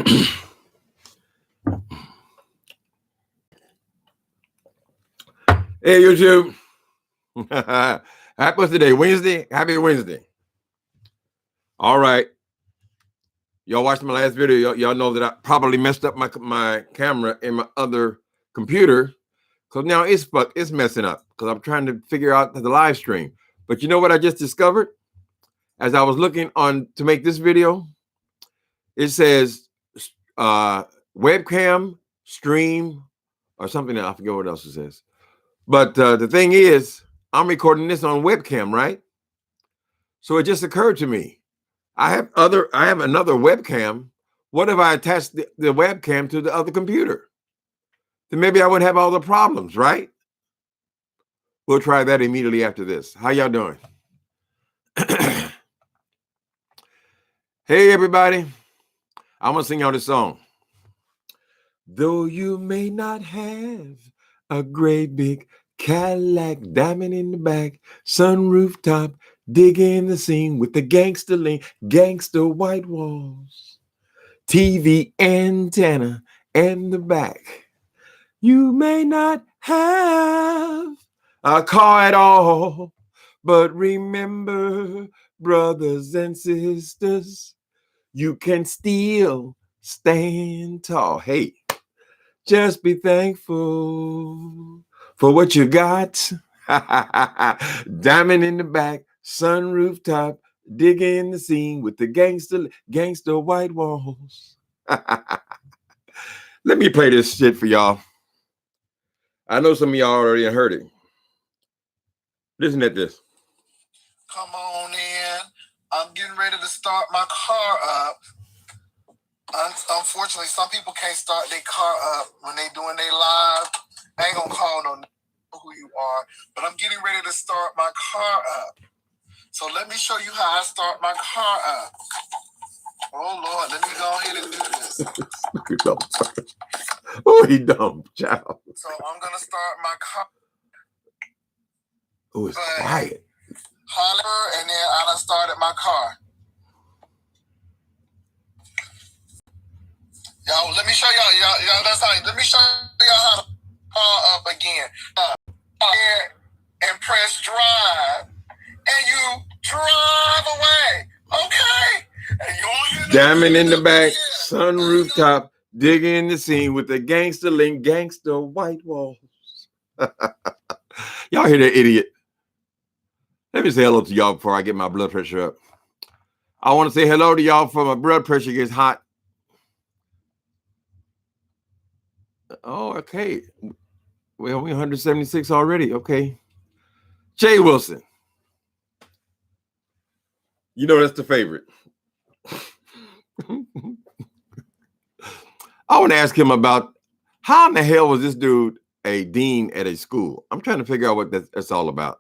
Hey, YouTube. What's today? Wednesday? Happy Wednesday. All right. Y'all watched my last video. Y'all know that I probably messed up my camera in my other computer because now it's messing up because I'm trying to figure out the live stream. But you know what I just discovered? As I was looking on to make this video, it says webcam, stream, or something. I forget what else it says. But the thing is, I'm recording this on webcam, right? So it just occurred to me, I have another webcam. What if I attach the webcam to the other computer? Then maybe I wouldn't have all the problems, right? We'll try that immediately after this. How y'all doing? Hey, everybody. I'm going to sing y'all this song. Though you may not have a great big Cadillac, diamond in the back, sunroof top, digging the scene with the gangster lean, gangster white walls, TV antenna, and the back. You may not have a car at all, but remember, brothers and sisters, you can still stand tall. Hey, just be thankful for what you got. Diamond in the back, sunroof top, digging the scene with the gangster white walls. Let me play this shit for y'all. I know some of y'all already heard it. Listen to this. Come on in. I'm getting ready to start my car up. Unfortunately, some people can't start their car up when they doing their live. I ain't gonna call no who you are, but I'm getting ready to start my car up. So let me show you how I start my car up. Oh Lord, let me go ahead and do this. Oh, he dumb, child. So I'm gonna start my car. Oh, it's quiet. Holler, and then I done started my car. Y'all, let me show y'all. That's how. Let me show y'all how to car up again. And press drive, and you drive away. Okay. And you diamond in the back, sunroof top, digging in the scene with the gangster link, gangster white walls. Y'all hear that idiot? Let me say hello to y'all before I get my blood pressure up. I want to say hello to y'all before my blood pressure gets hot. Oh, okay. Well, we're 176 already. Okay. Jay Wilson. You know that's the favorite. I want to ask him about how in the hell was this dude a dean at a school? I'm trying to figure out what that's all about.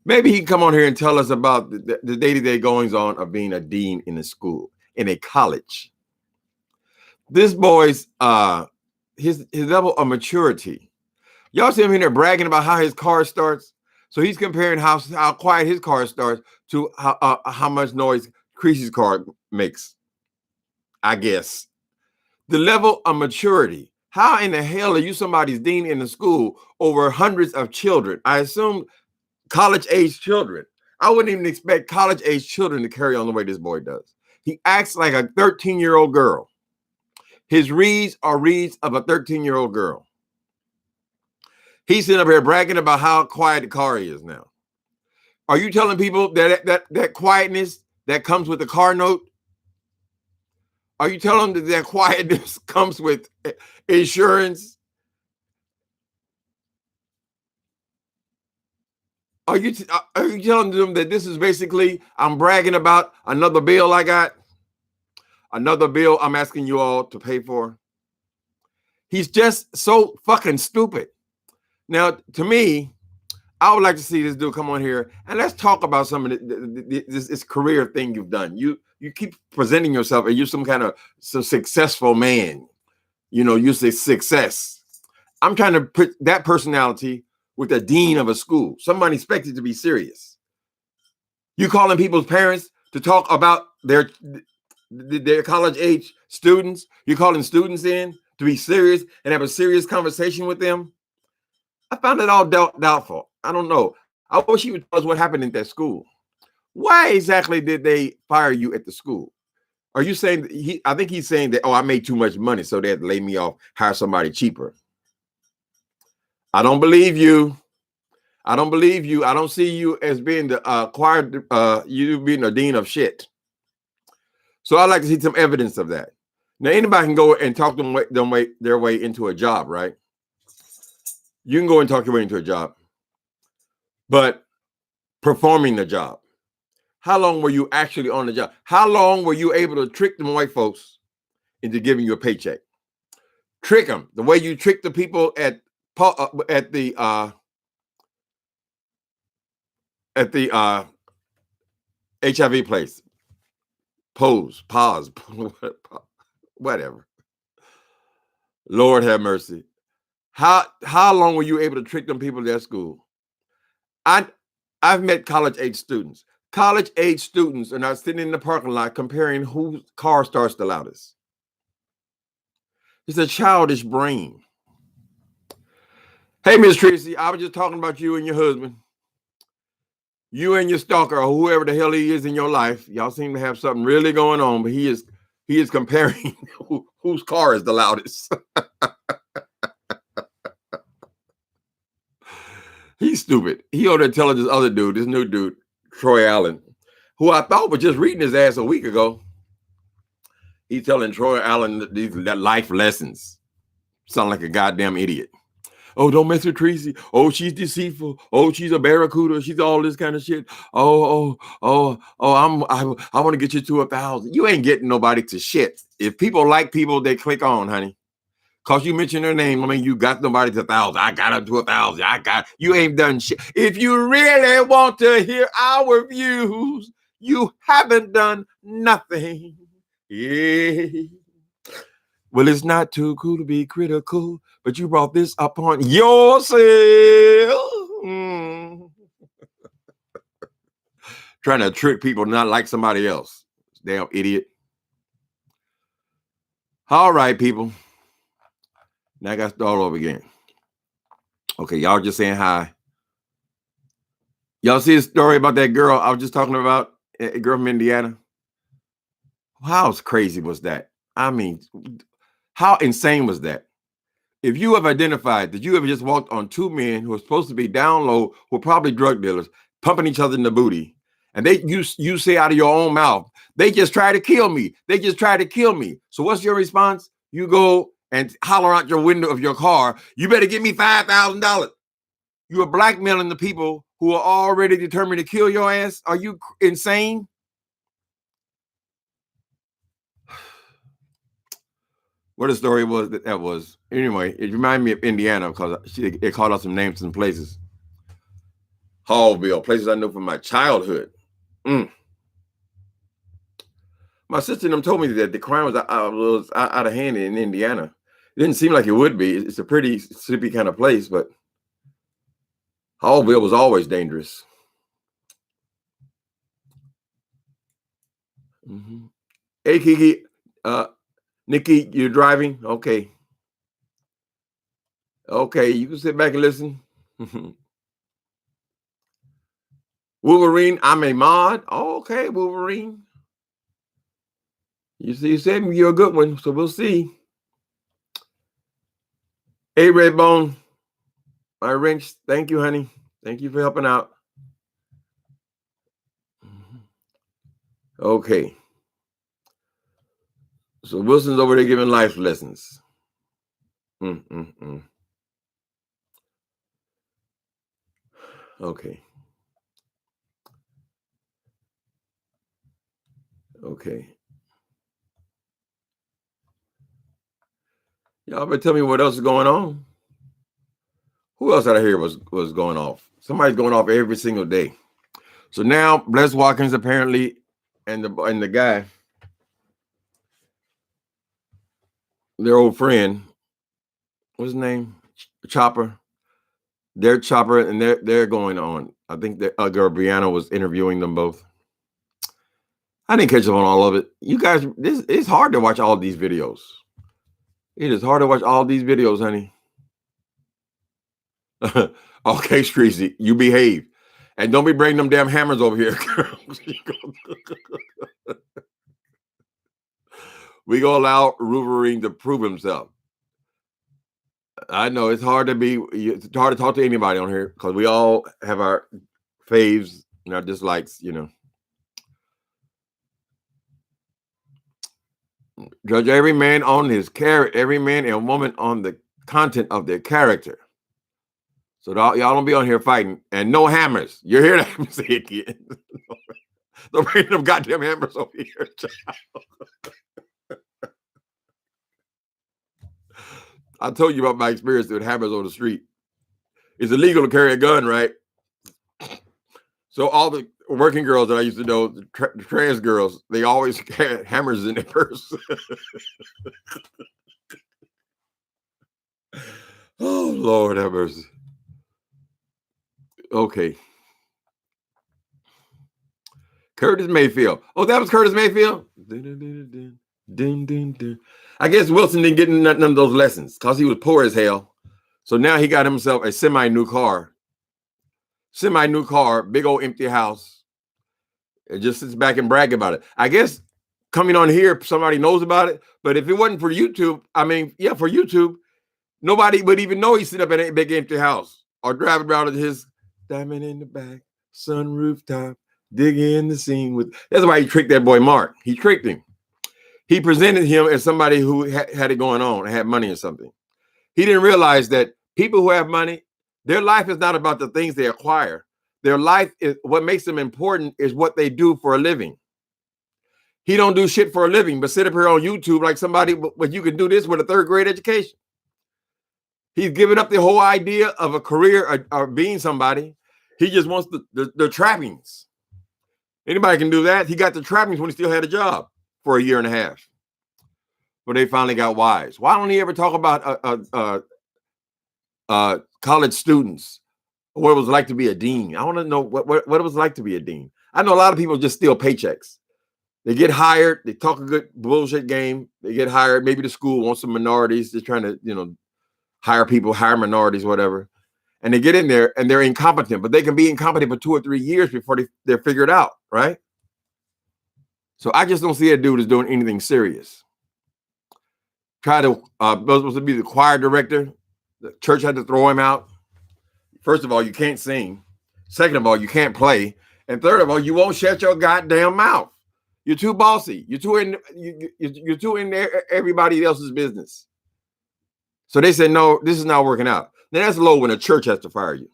Maybe he can come on here and tell us about the day-to-day goings on of being a dean in a school, in a college. This boy's his level of maturity. Y'all see him in there bragging about how his car starts. So he's comparing how quiet his car starts to how much noise Creasy's car makes. I guess the level of maturity. How in the hell are you somebody's dean in the school over hundreds of children? I assume college-age children. I wouldn't even expect college-age children to carry on the way this boy does. He acts like a 13-year-old girl. His reads are reads of a 13-year-old girl. He's sitting up here bragging about how quiet the car is now. Are you telling people that quietness that comes with the car note? Are you telling them that quietness comes with insurance? Are you telling them that this is basically, I'm bragging about another bill I got? Another bill I'm asking you all to pay for? He's just so fucking stupid. Now, to me, I would like to see this dude come on here and let's talk about some of this career thing you've done. You keep presenting yourself as you're some kind of successful man. You know, you say success. I'm trying to put that personality with the dean of a school. Somebody expected to be serious. You calling people's parents to talk about They're college age students. You're calling students in to be serious and have a serious conversation with them. I found it all doubtful. I don't know. I wish he would tell us what happened in that school. Why exactly did they fire you at the school? Are you saying I think he's saying that, oh, I made too much money, so they had to lay me off, hire somebody cheaper. I don't believe you. I don't believe you. I don't see you as being the you being a dean of shit. So I'd like to see some evidence of that. Now, anybody can go and talk their way into a job, right? You can go and talk your way into a job. But performing the job, how long were you actually on the job? How long were you able to trick them white folks into giving you a paycheck? Trick them the way you trick the people at the HIV place. Pause, whatever. Lord have mercy. How long were you able to trick them people at that school? I've met college age students. College age students are not sitting in the parking lot comparing whose car starts the loudest. It's a childish brain. Hey, Miss Tracy, I was just talking about you and your husband. You and your stalker, or whoever the hell he is in your life, y'all seem to have something really going on, but he is comparing whose car is the loudest. He's stupid. He ought to tell this other dude, this new dude, Troy Allen, who I thought was just reading his ass a week ago. He's telling Troy Allen that life lessons. Sound like a goddamn idiot. Oh, don't mess with Tracy. Oh, she's deceitful. Oh, she's a barracuda. She's all this kind of shit. I want to get you to 1,000. You ain't getting nobody to shit. If people like people, they click on, honey. Cause you mentioned their name, I mean, you got nobody to 1,000. I got them to 1,000. You ain't done shit. If you really want to hear our views, you haven't done nothing. Yeah. Well, it's not too cool to be critical, but you brought this upon yourself. Trying to trick people not like somebody else. Damn idiot. All right, people. Now I got to start over again. Okay, y'all just saying hi. Y'all see a story about that girl I was just talking about? A girl from Indiana? How crazy was that? I mean, how insane was that? If you have identified that you have just walked on two men who are supposed to be down low, who are probably drug dealers, pumping each other in the booty, and you say out of your own mouth, they just try to kill me. They just try to kill me. So what's your response? You go and holler out your window of your car, you better give me $5,000. You are blackmailing the people who are already determined to kill your ass. Are you insane? What a story was that was. Anyway, it reminded me of Indiana because it called out some names and places. Hallville, places I know from my childhood. My sister and them told me that the crime was out of hand in Indiana. It didn't seem like it would be. It's a pretty sleepy kind of place, but Hallville was always dangerous. Mm-hmm. Hey, Kiki, Nikki, you're driving? Okay. Okay, you can sit back and listen. Wolverine, I'm a mod. Oh, okay, Wolverine. You said you're a good one, so we'll see. Hey, Redbone, my wrench. Thank you, honey. Thank you for helping out. Okay. So Wilson's over there giving life lessons. Okay. Okay. Y'all better tell me what else is going on. Who else out of here was going off? Somebody's going off every single day. So now Bless Watkins apparently and the guy, their old friend, what's his name? Chopper. They're Chopper and they're going on. I think that girl Brianna was interviewing them both. I didn't catch up on all of it. You guys, it's hard to watch all these videos. It is hard to watch all these videos, honey. Okay, Streezy, you behave. And don't be bringing them damn hammers over here. We gonna allow Wolverine to prove himself. I know it's hard to talk to anybody on here because we all have our faves and our dislikes, you know. Judge every man on his character, every man and woman on the content of their character. So y'all don't be on here fighting and no hammers. You hear that? Say it again. Don't bring them goddamn hammers over here. I told you about my experience with hammers on the street. It's illegal to carry a gun, right? So all the working girls that I used to know, the trans girls, they always had hammers in their purse. Oh, Lord have mercy. Okay. Curtis Mayfield. Oh, that was Curtis Mayfield? I guess Wilson didn't get none of those lessons because he was poor as hell. So now he got himself a semi-new car. Semi-new car, big old empty house. It just sits back and brag about it. I guess coming on here, somebody knows about it. But if it wasn't for YouTube, for YouTube, nobody would even know he's sitting up in a big empty house or driving around with his diamond in the back, sunroof top, digging in the scene with. That's why he tricked that boy Mark. He tricked him. He presented him as somebody who had it going on, had money or something. He didn't realize that people who have money, their life is not about the things they acquire. Their life is what makes them important is what they do for a living. He don't do shit for a living, but sit up here on YouTube like somebody, but you can do this with a third grade education. He's given up the whole idea of a career or being somebody. He just wants the trappings. Anybody can do that. He got the trappings when he still had a job for a year and a half. But they finally got wise. Why don't he ever talk about college students, what it was like to be a dean? I want to know what it was like to be a dean. I know a lot of people just steal paychecks. They get hired. They talk a good bullshit game. They get hired. Maybe the school wants some minorities. They're trying to, hire people, hire minorities, whatever. And they get in there and they're incompetent, but they can be incompetent for 2 or 3 years before they're figured out, right? So I just don't see a dude is doing anything serious. Was supposed to be the choir director. The church had to throw him out. First of all, you can't sing. Second of all, you can't play. And third of all, you won't shut your goddamn mouth. You're too bossy. You're too in everybody else's business. So they said, no, this is not working out. Now that's low when a church has to fire you.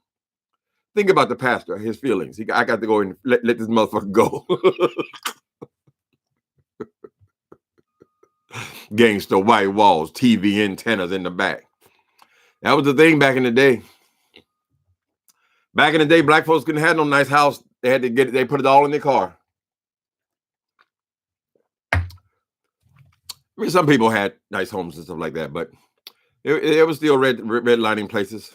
Think about the pastor, his feelings. I got to go and let this motherfucker go. Gangster, white walls, TV antennas in the back. That was the thing back in the day. Back in the day, black folks couldn't have no nice house. They had to get it. They put it all in their car. I mean, some people had nice homes and stuff like that, but it was still redlining places.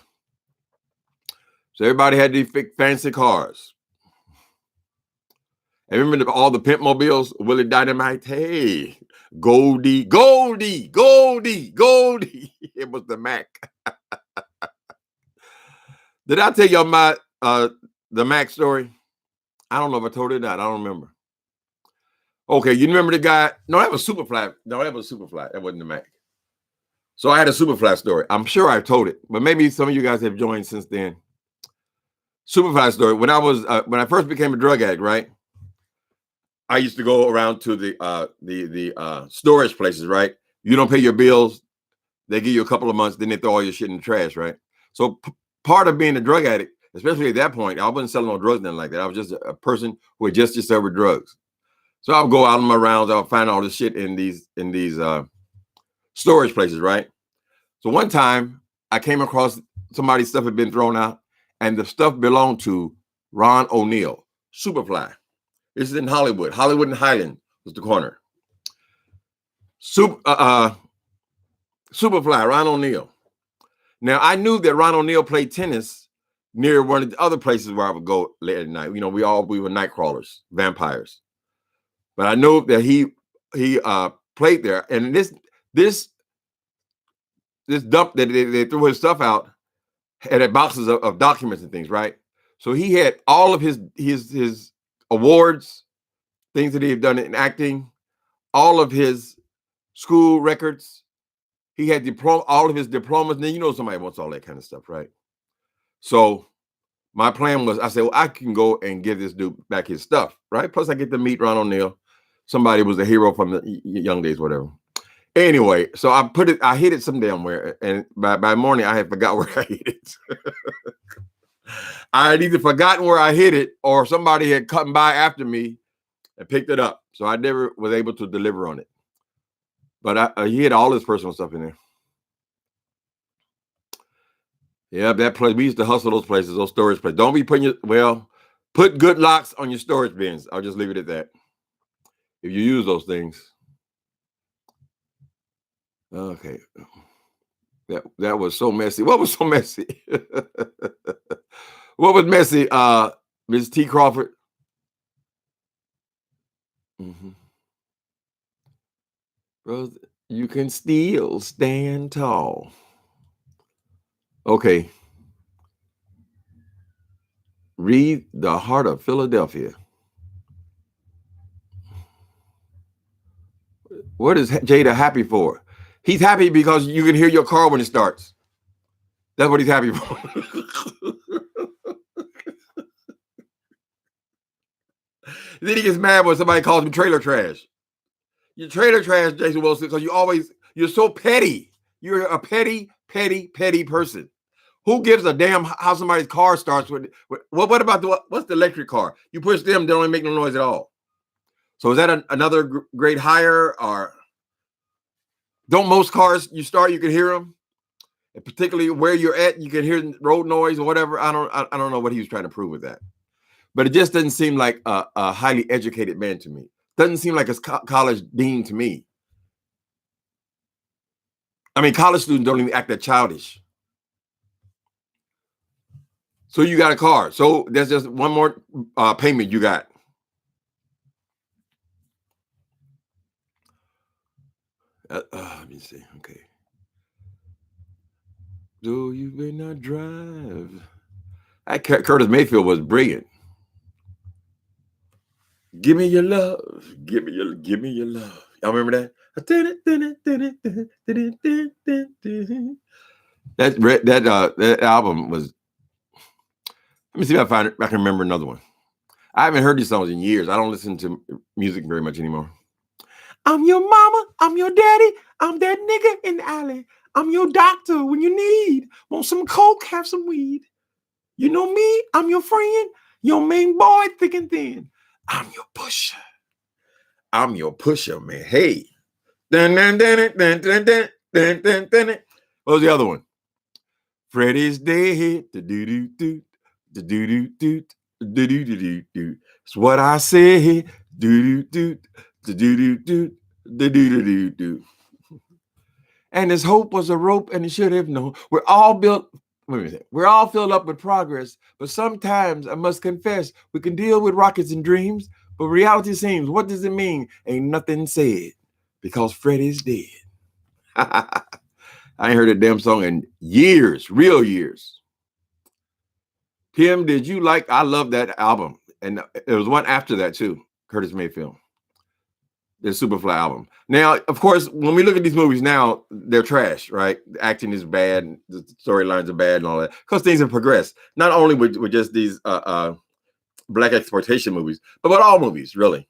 So everybody had these fancy cars. And remember all the pimp mobiles, Willie Dynamite? Hey, Goldie. It was the Mac. Did I tell y'all the Mac story? I don't know if I told it or not. I don't remember. Okay, you remember the guy? No, that was Superfly. No, that was Superfly. That wasn't the Mac. So I had a Superfly story. I'm sure I've told it, but maybe some of you guys have joined since then. Superfly story. When I first became a drug addict, right? I used to go around to the storage places, right? You don't pay your bills, they give you a couple of months, then they throw all your shit in the trash, right? So part of being a drug addict, especially at that point, I wasn't selling no drugs, nothing like that. I was just a person who had just discovered drugs. So I would go out on my rounds, I would find all this shit in these storage places, right? So one time I came across somebody's stuff had been thrown out, and the stuff belonged to Ron O'Neal, Superfly. This is in Hollywood. Hollywood and Highland was the corner. Superfly, Ron O'Neal. Now, I knew that Ron O'Neal played tennis near one of the other places where I would go late at night. We were night crawlers, vampires. but I know that he played there. And this dump that they threw his stuff out had boxes of documents and things, right? So he had all of his awards, things that he had done in acting, all of his school records. He had all of his diplomas. And then you know somebody wants all that kind of stuff, right? So my plan was, I said, well, I can go and give this dude back his stuff, right? Plus I get to meet Ron O'Neal. Somebody was a hero from the young days, whatever. Anyway, so I hid it some damn where, and by morning I had forgot where I hid it. I had either forgotten where I hid it, or somebody had come by after me and picked it up. So I never was able to deliver on it. But he had all his personal stuff in there. Yeah, that place, we used to hustle those places, those storage places. Don't be putting put good locks on your storage bins. I'll just leave it at that. If you use those things. Okay. That was so messy. What was so messy? What was messy, Ms. T. Crawford? Mm-hmm. Rose, you can still stand tall. Okay. Read The Heart of Philadelphia. What is Jada happy for? He's happy because you can hear your car when it starts. That's what he's happy for. Then he gets mad when somebody calls him trailer trash. You're trailer trash, Jason Wilson, because you're so petty. You're a petty person. Who gives a damn how somebody's car starts with what about what's the electric car? You push them, they don't make no noise at all. So is that another grade higher, or don't most cars you start, you can hear them? And particularly where you're at, you can hear road noise or whatever. I don't know what he was trying to prove with that. But it just doesn't seem like a highly educated man to me. Doesn't seem like a college dean to me. I mean, college students don't even act that childish. So you got a car. So there's just one more payment you got. Let me see. Okay. So you may not drive. That Curtis Mayfield was brilliant. Give me your love. Give me your love. Y'all remember that? That album was. Let me see if I can remember another one. I haven't heard these songs in years. I don't listen to music very much anymore. I'm your mama. I'm your daddy. I'm that nigga in the alley. I'm your doctor when you need. Want some coke? Have some weed. You know me. I'm your friend. Your main boy, thick and thin. I'm your pusher. I'm your pusher, man. Hey. What was the other one? Freddy's dead. Do-do-do-do. Do-do-do-do. Do-do-do-do-do. It's what I say. Do-do-do. Do-do-do-do. Do-do-do-do-do. And his hope was a rope, and he should have known. We're all filled up with progress, but sometimes I must confess, we can deal with rockets and dreams, but reality seems, what does it mean? Ain't nothing said, because Freddy's dead. I ain't heard a damn song in years, real years. Kim, did you like? I love that album, and there was one after that too, Curtis Mayfield. The Superfly album. Now, of course, when we look at these movies now, they're trash, right? The acting is bad, the storylines are bad, and all that, because things have progressed. Not only with just these black exploitation movies, but with all movies, really.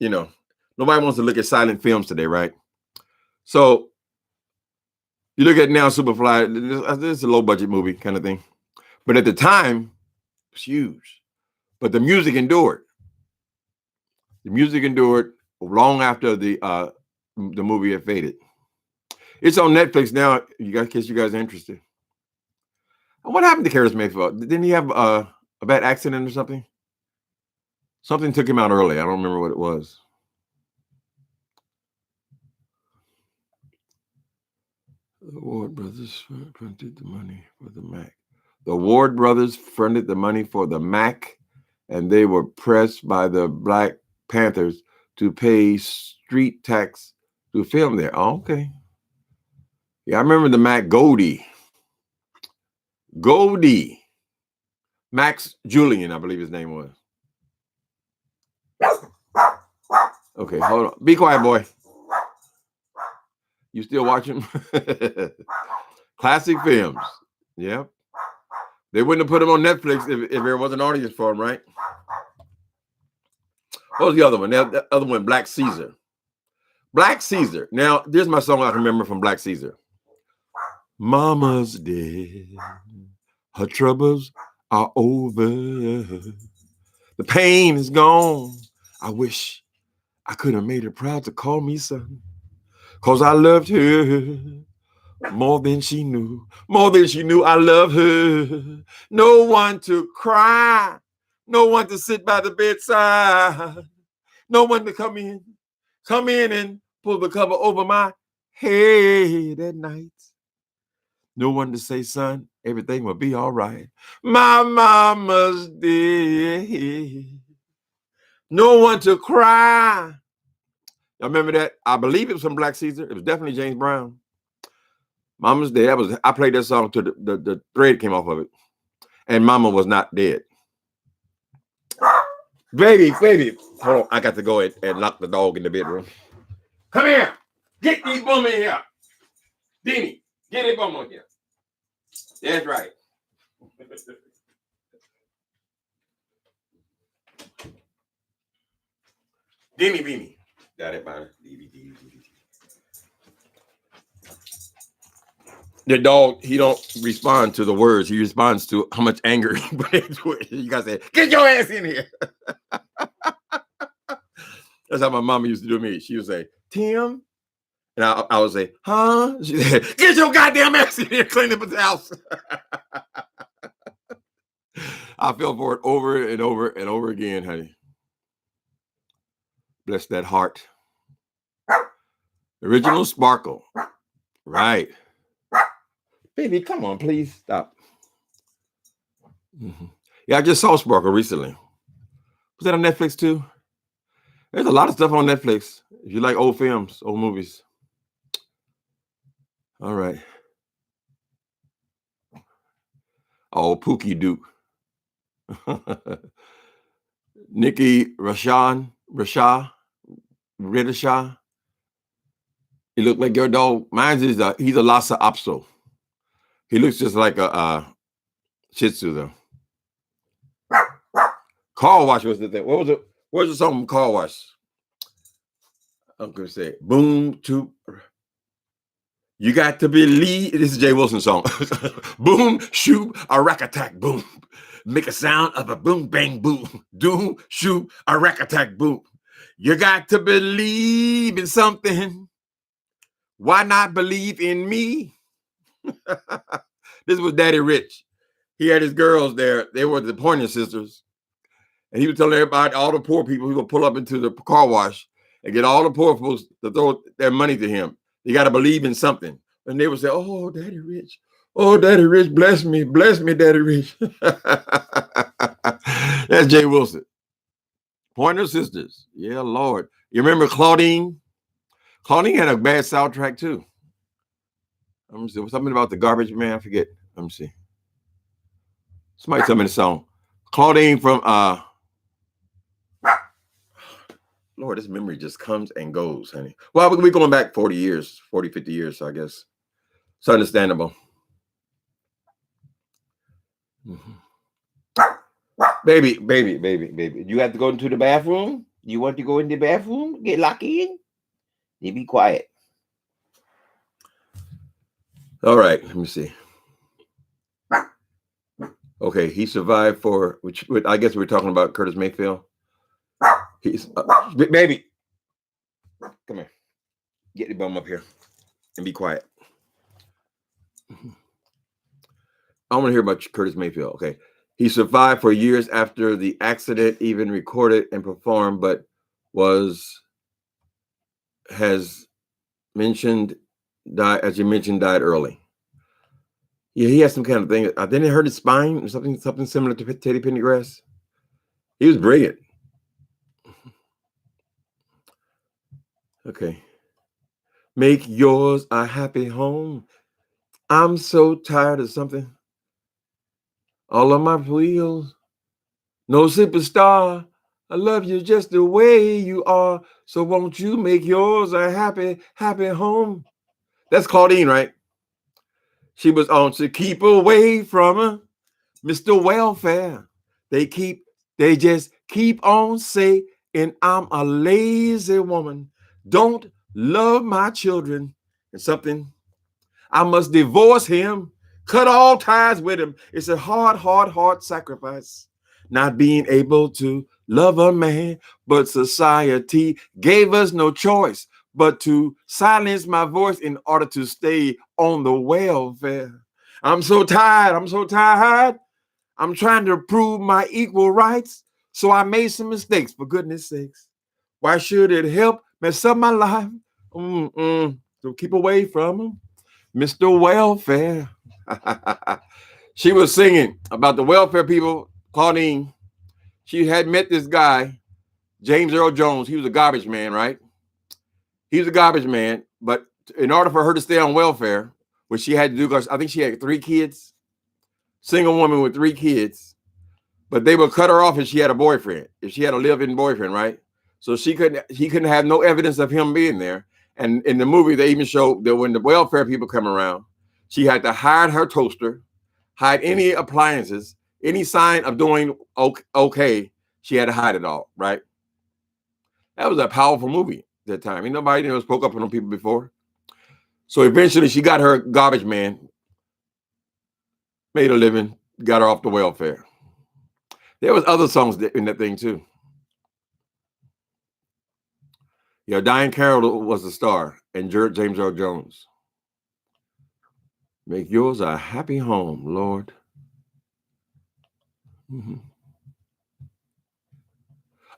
You know, nobody wants to look at silent films today, right? So you look at now, Superfly. This is a low budget movie kind of thing, but at the time, it was huge. But the music endured. The music endured long after the movie had faded. It's on Netflix now. You guys, in case you guys are interested. And what happened to Curtis Mayfield? Didn't he have a bad accident or something? Something took him out early. I don't remember what it was. The Ward brothers fronted the money for the Mac. The Ward brothers fronted the money for the Mac, and they were pressed by the Black Panthers to pay street tax to film there. Oh, okay. Yeah, I remember the Mac Goldie. Max Julian, I believe his name was. Okay, hold on. Be quiet, boy. You still watching? Classic films. Yep. They wouldn't have put them on Netflix if there was an audience for them, right? What was the other one? The other one, Black Caesar. Black Caesar. Now, there's my song I can remember from Black Caesar. Mama's dead. Her troubles are over. The pain is gone. I wish I could have made her proud to call me son. 'Cause I loved her more than she knew. More than she knew I love her. No one to cry. No one to sit by the bedside. No one to come in and pull the cover over my head at night. No one to say, son, everything will be all right. My mama's dead. No one to cry. Y'all remember that? I believe it was from Black Caesar. It was definitely James Brown. Mama's dead. I played that song till the thread came off of it. And Mama was not dead. Baby. Hold on. I got to go and lock the dog in the bedroom. Come here. Get these bum in here. Dini, get it bum on here. That's right. Dini Beanie. Got it, man. The dog, he don't respond to the words. He responds to how much anger he put into it. You guys say, get your ass in here. That's how my mama used to do me. She would say, Tim. And I would say, huh? She said, get your goddamn ass in here, clean up the house. I fell for it over and over and over again, honey. Bless that heart. Original Sparkle. Right. Baby, come on, please. Stop. Mm-hmm. Yeah, I just saw Sparkle recently. Was that on Netflix too? There's a lot of stuff on Netflix. If you like old films, old movies. All right. Oh, Pookie Duke. Nikki Rashawn. He looked like your dog. Mine is he's a Lhasa Apso. He looks just like a Shih Tzu though. Car Wash was the thing. What was it? What was the song from Car Wash? I'm gonna say boom to. You got to believe. This is Jay Wilson's song. Boom, shoot, a rack attack, boom. Make a sound of a boom, bang, boom. Doom, shoot, a rack attack, boom. You got to believe in something. Why not believe in me? This was Daddy Rich. He had his girls there. They were the Pointer Sisters. And he was telling everybody, all the poor people, he would pull up into the car wash and get all the poor folks to throw their money to him. You got to believe in something. And they would say, oh, Daddy Rich. Oh, Daddy Rich, bless me, Daddy Rich. That's Jay Wilson. Pointer Sisters. Yeah, Lord. You remember Claudine? Claudine had a bad soundtrack too. Let me see. Something about the garbage man. I forget. Let me see. Somebody tell me the song. Claudine from Lord, this memory just comes and goes, honey. Well, we're going back 40 years, 40, 50 years, so I guess. It's understandable. Mm-hmm. Baby. You have to go into the bathroom? You want to go in the bathroom? Get locked in? You be quiet. All right, let me see. Okay, he survived for, which I guess we're talking about Curtis Mayfield. He's baby. Come here. Get the bum up here and be quiet. I want to hear about Curtis Mayfield. Okay. He survived for years after the accident, even recorded and performed, but as you mentioned, died early. Yeah, he had some kind of thing. Didn't it hurt his spine or something similar to Teddy Pendergrass? He was brilliant. Okay. Make yours a happy home. I'm so tired of something. All of my wheels. No superstar. I love you just the way you are. So won't you make yours a happy, happy home? That's Claudine, right? She was on to keep away from her, Mr. Welfare. They just keep on saying I'm a lazy woman. Don't love my children. And something, I must divorce him, cut all ties with him. It's a hard, hard, hard sacrifice. Not being able to love a man, but society gave us no choice but to silence my voice in order to stay on the welfare. I'm so tired. I'm so tired. I'm trying to prove my equal rights. So I made some mistakes, for goodness sakes. Why should it help mess up my life? So keep away from him. Mr. Welfare. She was singing about the welfare people. Claudine, she had met this guy, James Earl Jones. He was a garbage man, right? He was a garbage man, but in order for her to stay on welfare, which she had to do, because I think she had 3 kids, single woman with 3 kids, but they would cut her off if she had a boyfriend, if she had a live-in boyfriend, right? So he couldn't have no evidence of him being there. And in the movie, they even showed that when the welfare people come around, she had to hide her toaster, hide any appliances, any sign of doing okay. She had to hide it all, right? That was a powerful movie at that time. Ain't nobody spoke up on people before. So eventually she got her garbage man, made a living, got her off the welfare. There was other songs in that thing too. Yeah, Diane Carroll was the star, and James Earl Jones. Make yours a happy home, Lord. Mm-hmm.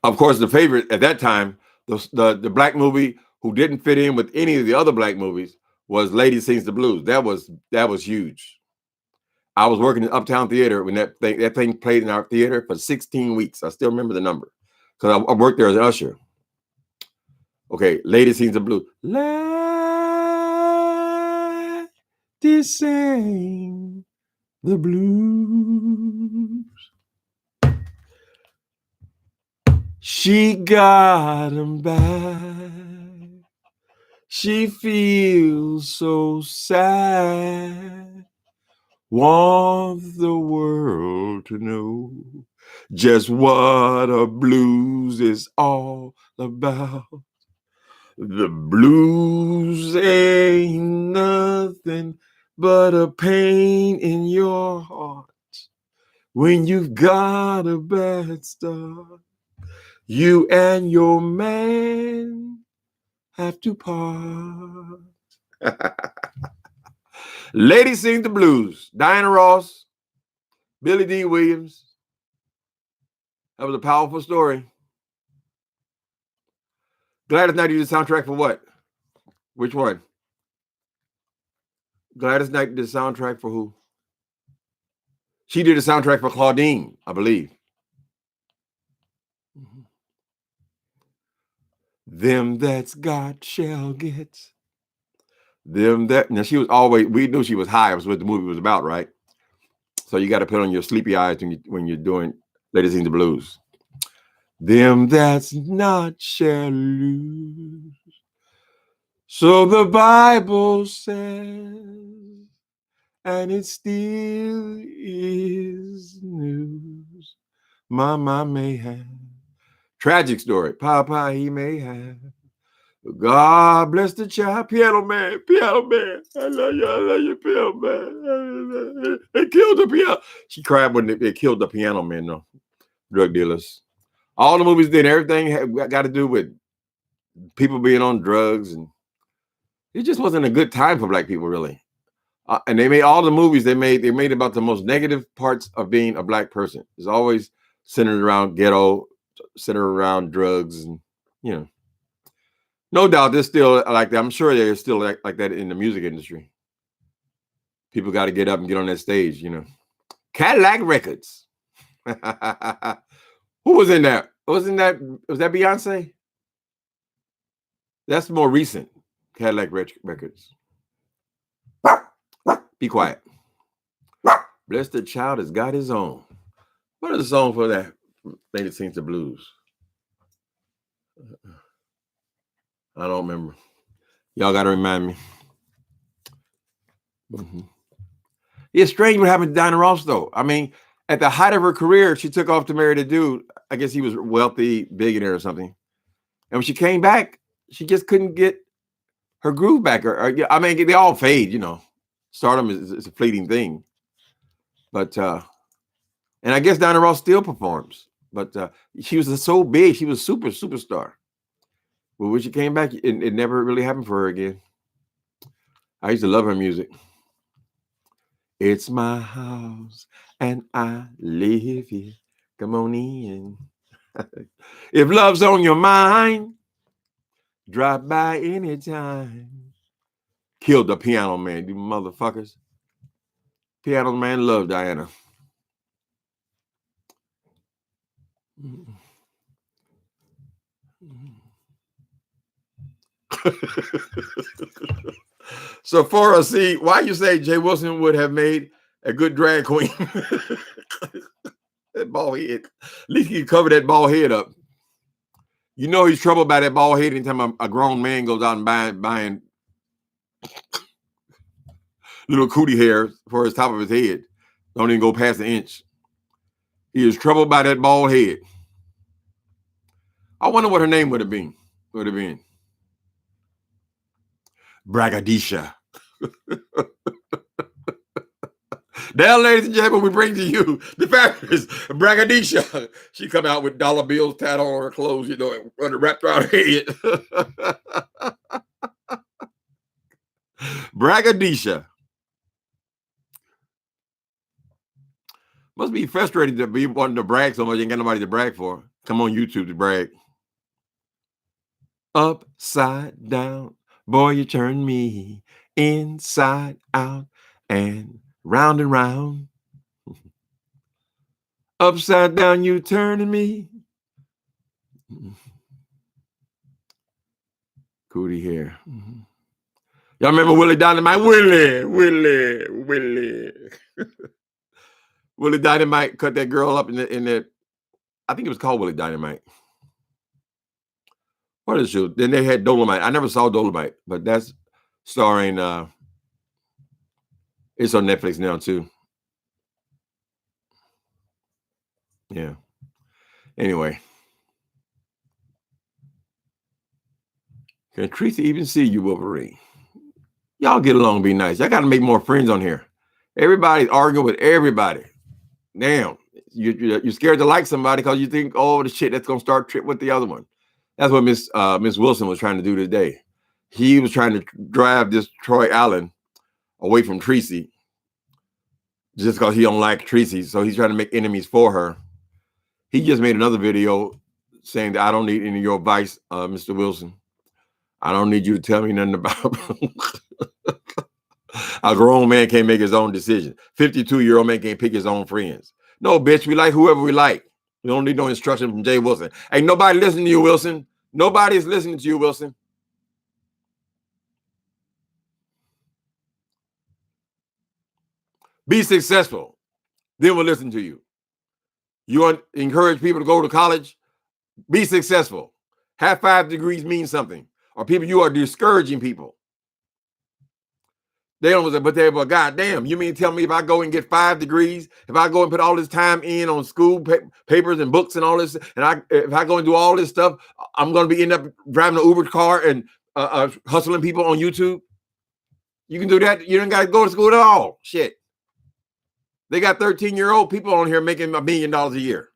Of course, the favorite at that time, the black movie who didn't fit in with any of the other black movies was Lady Sings the Blues. That was huge. I was working in Uptown Theater when that thing played in our theater for 16 weeks. I still remember the number because I worked there as an usher. Okay, Lady Sings the Blues. Lady Sing the Blues. She got 'em back. She feels so sad. Want the world to know just what a blues is all about. The blues ain't nothing but a pain in your heart. When you've got a bad start, you and your man have to part. Lady Sings the Blues, Diana Ross, Billy D. Williams. That was a powerful story. Gladys Knight did the soundtrack for what? Which one? Gladys Knight did the soundtrack for who? She did the soundtrack for Claudine, I believe. Mm-hmm. Them that's got shall get. Them that, now she was always, we knew she was high. It was what the movie was about, right? So you got to put on your sleepy eyes when you're doing Lady Sings the Blues. Them that's not shall lose. So the Bible says, and it still is news. Mama may have. Tragic story. Papa, he may have. God bless the child. Piano man. Piano man. I love you, piano man. They killed the piano. She cried when they killed the piano man, though. Drug dealers. All the movies did, everything got to do with people being on drugs, and it just wasn't a good time for black people, really. And they made all the movies they made about the most negative parts of being a black person. It's always centered around ghetto, centered around drugs, and you know, no doubt there's still like that. I'm sure there's still like that in the music industry. People got to get up and get on that stage, you know. Cadillac Records. Who was in that? Was that Beyonce? That's more recent. Cadillac Records. Be quiet. Bless the child has got his own. What is the song for that lady sings the blues? I don't remember. Y'all got to remind me. Mm-hmm. It's strange what happened to Diana Ross, though. I mean, at the height of her career, she took off to marry the dude. I guess he was wealthy, billionaire or something. And when she came back, she just couldn't get her groove back. I mean, they all fade, you know. Stardom is a fleeting thing. But, and I guess Diana Ross still performs. But she was so big. She was superstar. But when she came back, it never really happened for her again. I used to love her music. It's my house and I live here. Come on in. If love's on your mind, drop by anytime. Killed the Piano Man, you motherfuckers. Piano Man loved Diana. So for us, see, why you say Jay Wilson would have made a good drag queen? That bald head. At least he could cover that bald head up. You know he's troubled by that bald head anytime a grown man goes out and buying little cootie hair for his top of his head. Don't even go past an inch. He is troubled by that bald head. I wonder what her name would have been. Bragadisha. Now, ladies and gentlemen, we bring to you the fabulous Bragadisha. She come out with dollar bills tied on her clothes, you know, wrapped around her head. Bragadisha. Must be frustrating to be wanting to brag so much you ain't got nobody to brag for. Come on YouTube to brag. Upside down, boy, you turn me inside out and round. Upside down, you turning me. Cootie hair. Mm-hmm. Y'all remember Willie Dynamite? Willie. Willie Dynamite cut that girl up in the I think it was called Willie Dynamite. What is it? Then they had Dolomite. I never saw Dolomite, but that's starring it's on Netflix now too. Yeah. Anyway. Can Teresa even see you, Wolverine? Y'all get along and be nice. Y'all got to make more friends on here. Everybody's arguing with everybody. Damn. You're scared to like somebody because you think, oh, the shit that's going to start trip with the other one. That's what Miss Wilson was trying to do today. He was trying to drive this Troy Allen away from Tracy just because he don't like Tracy. So he's trying to make enemies for her. He just made another video saying that I don't need any of your advice, Mr. Wilson. I don't need you to tell me nothing about a grown man can't make his own decision. 52-year-old man can't pick his own friends. No, bitch, we like whoever we like. We don't need no instruction from Jay Wilson. Ain't nobody listening to you, Wilson. Nobody's listening to you, Wilson. Be successful. Then we'll listen to you. You want to encourage people to go to college? Be successful. Have 5 degrees means something. Or people, you are discouraging people. They don't say, but goddamn, you mean tell me if I go and get 5 degrees, if I go and put all this time in on school papers and books and all this, and if I go and do all this stuff, I'm going to be end up driving an Uber car and hustling people on YouTube? You can do that. You don't got to go to school at all. Shit. They got 13-year-old people on here making $1 million a year.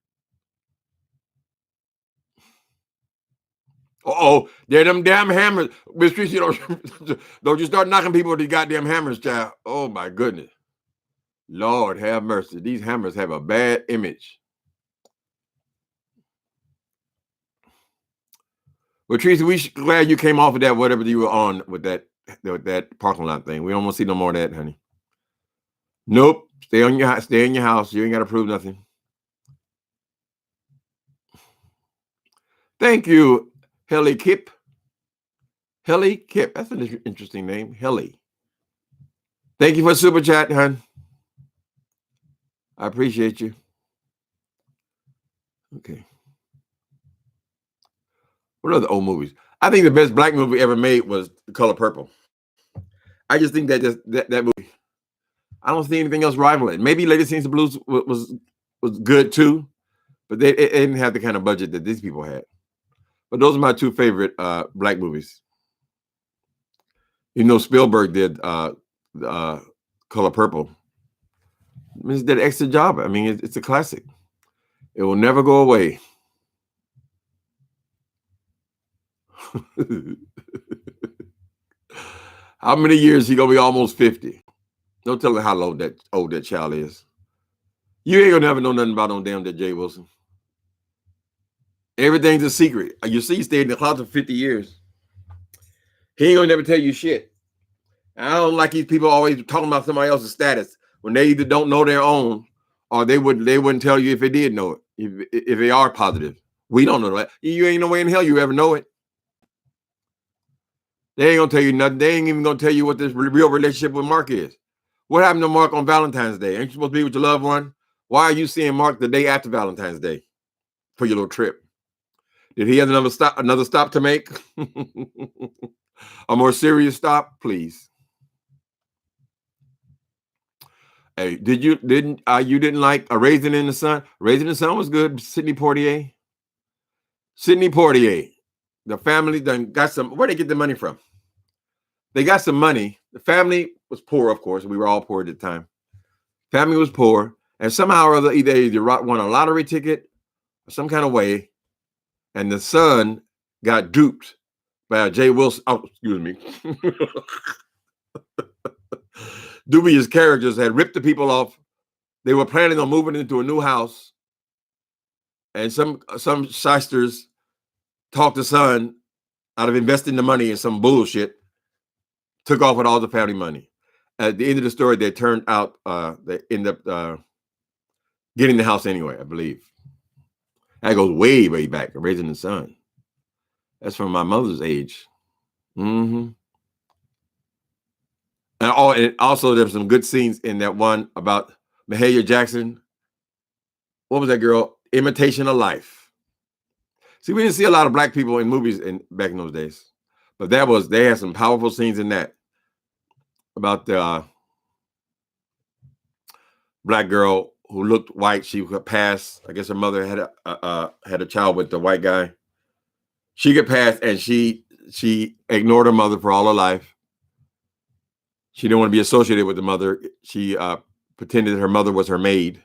They're them damn hammers. Miss Tracy, don't you start knocking people with these goddamn hammers, child. Oh, my goodness. Lord have mercy. These hammers have a bad image. Well, Tracy, we glad you came off of that, whatever you were on with that parking lot thing. We don't want to see no more of that, honey. Nope. Stay in your house. You ain't got to prove nothing. Thank you, Helly Kip. Helly Kip. That's an interesting name. Helly. Thank you for super chat, hon. I appreciate you. Okay. What are the old movies? I think the best black movie ever made was The Color Purple. I just think that that movie. I don't see anything else rivaling it. Maybe Lady Sings the Blues was good too, but it didn't have the kind of budget that these people had. But those are my two favorite black movies. You know, Spielberg did Color Purple. I mean, he did an excellent job. I mean, it's a classic. It will never go away. How many years he gonna be almost 50? Don't tell me how old that child is. You ain't gonna never know nothing about no damn that Jay Wilson. Everything's a secret. You see, he stayed in the closet for 50 years. He ain't gonna never tell you shit. I don't like these people always talking about somebody else's status when they either don't know their own or they wouldn't tell you if they did know it, if they are positive. We don't know that. You ain't no way in hell you ever know it. They ain't gonna tell you nothing. They ain't even gonna tell you what this real relationship with Mark is. What happened to Mark on Valentine's Day? Ain't you supposed to be with your loved one? Why are you seeing Mark the day after Valentine's Day for your little trip? Did he have another stop to make? A more serious stop, please. Hey, you didn't like A Raisin in the Sun? Raisin in the Sun was good. Sidney Poitier. The family done got some. Where they get the money from? They got some money. The family was poor, of course. We were all poor at the time. Family was poor, and somehow or other, either you won a lottery ticket or some kind of way, and the son got duped by Jay Wilson. Oh, excuse me. Dubious characters had ripped the people off. They were planning on moving into a new house, and some shysters talked the son out of investing the money in some bullshit, took off with all the family money. At the end of the story, they turned out, they end up getting the house anyway, I believe. That goes way, way back, Raising the Sun. That's from my mother's age. Mm-hmm. And also, there's some good scenes in that one about Mahalia Jackson. What was that girl? Imitation of Life. See, we didn't see a lot of black people in movies back in those days, but they had some powerful scenes in that about the black girl who looked white. She could pass. I guess her mother had a child with the white guy. She could pass, and she ignored her mother for all her life. She didn't want to be associated with the mother. She pretended her mother was her maid.